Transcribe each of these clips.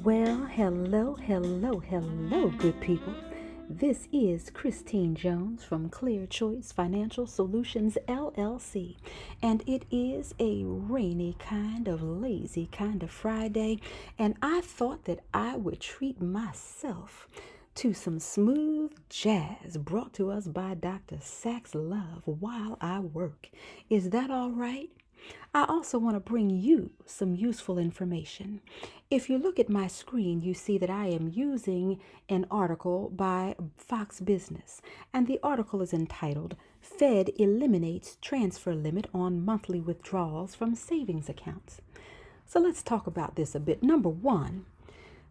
Well, hello, good people. This is Christine Jones from CRJones Financial Solutions LLC, and it is a rainy kind of lazy kind of Friday, and I thought that I would treat myself to some smooth jazz brought to us by Dr. Sax Love while I work. Is that all right? I also want to bring you some useful information. If you look at my screen, you see that I am using an article by Fox Business, and the article is entitled Fed Eliminates Transfer Limit on Monthly Withdrawals from Savings Accounts. So let's talk about this a bit. Number one,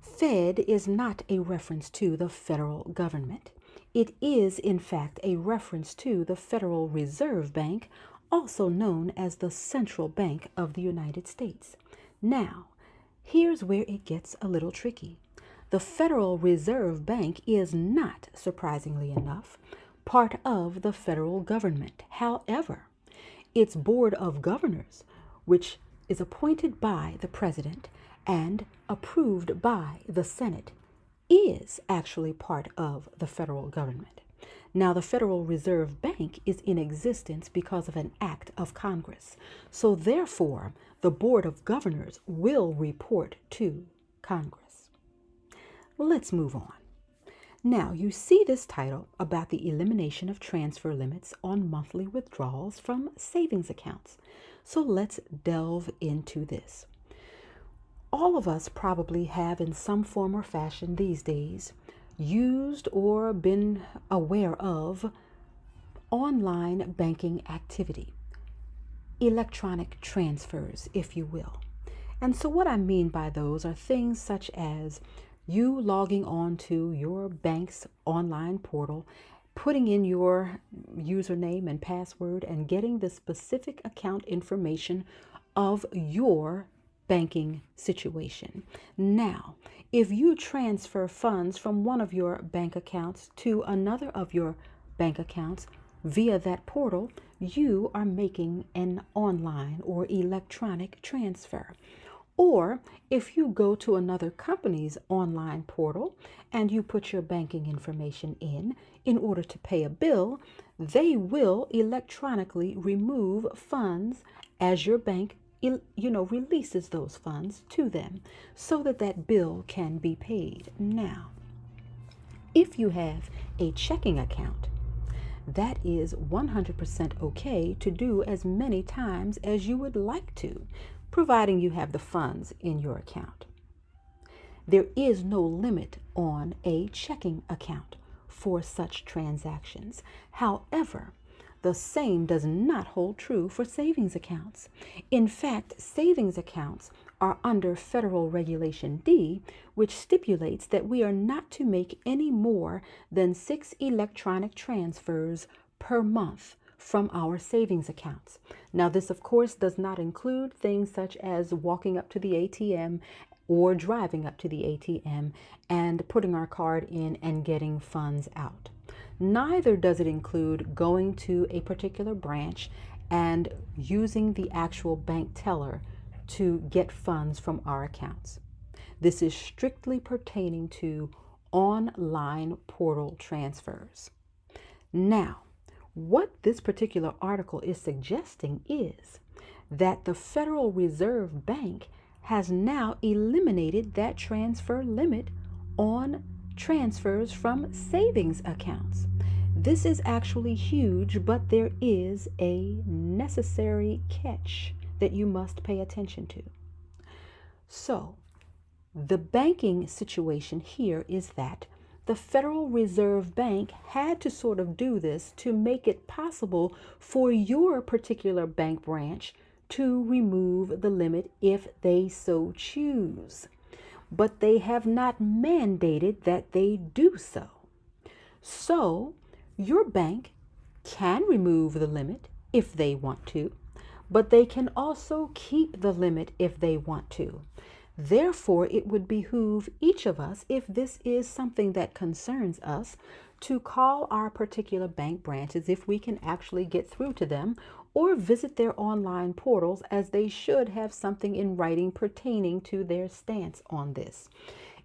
Fed is not a reference to the federal government. It is, in fact, a reference to the Federal Reserve Bank, also known as the Central Bank of the United States. Now, here's where it gets a little tricky. The Federal Reserve Bank is not, surprisingly enough, part of the federal government. However, its Board of Governors, which is appointed by the President and approved by the Senate, is actually part of the federal government. Now, the Federal Reserve Bank is in existence because of an act of Congress. So, therefore, the Board of Governors will report to Congress. Let's move on. Now, you see this title about the elimination of transfer limits on monthly withdrawals from savings accounts. So, let's delve into this. All of us probably have, in some form or fashion these days, used or been aware of online banking activity, electronic transfers, if you will. And so what I mean by those are things such as you logging on to your bank's online portal, putting in your username and password, and getting the specific account information of your banking situation. Now, if you transfer funds from one of your bank accounts to another of your bank accounts via that portal, you are making an online or electronic transfer. Or if you go to another company's online portal and you put your banking information in order to pay a bill, they will electronically remove funds as your bank releases those funds to them so that that bill can be paid. Now, if you have a checking account, that is 100% okay to do as many times as you would like to, providing you have the funds in your account. There is no limit on a checking account for such transactions. However, the same does not hold true for savings accounts. In fact, savings accounts are under Federal Regulation D, which stipulates that we are not to make any more than 6 electronic transfers per month from our savings accounts. Now, this, of course, does not include things such as walking up to the ATM or driving up to the ATM and putting our card in and getting funds out. Neither does it include going to a particular branch and using the actual bank teller to get funds from our accounts. This is strictly pertaining to online portal transfers. Now, what this particular article is suggesting is that the Federal Reserve Bank has now eliminated that transfer limit on transfers from savings accounts. This is actually huge, but there is a necessary catch that you must pay attention to. So, the banking situation here is that the Federal Reserve Bank had to sort of do this to make it possible for your particular bank branch to remove the limit if they so choose. But they have not mandated that they do so. So, your bank can remove the limit if they want to, but they can also keep the limit if they want to. Therefore, it would behoove each of us, if this is something that concerns us, to call our particular bank branches if we can actually get through to them, or visit their online portals, as they should have something in writing pertaining to their stance on this.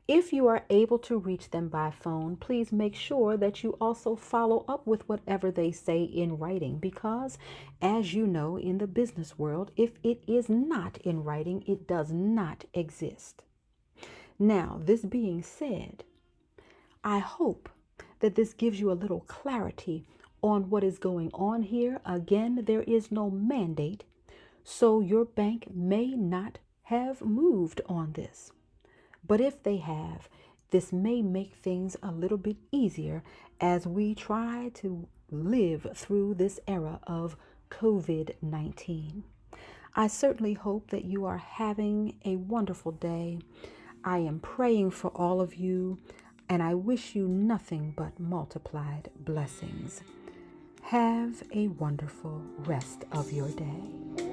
If you are able to reach them by phone, please make sure that you also follow up with whatever they say in writing, because, as you know, in the business world, if it is not in writing, it does not exist. Now, this being said, I hope that this gives you a little clarity on what is going on here. Again, there is no mandate, so your bank may not have moved on this. But if they have, this may make things a little bit easier as we try to live through this era of COVID-19. I certainly hope that you are having a wonderful day. I am praying for all of you, and I wish you nothing but multiplied blessings. Have a wonderful rest of your day.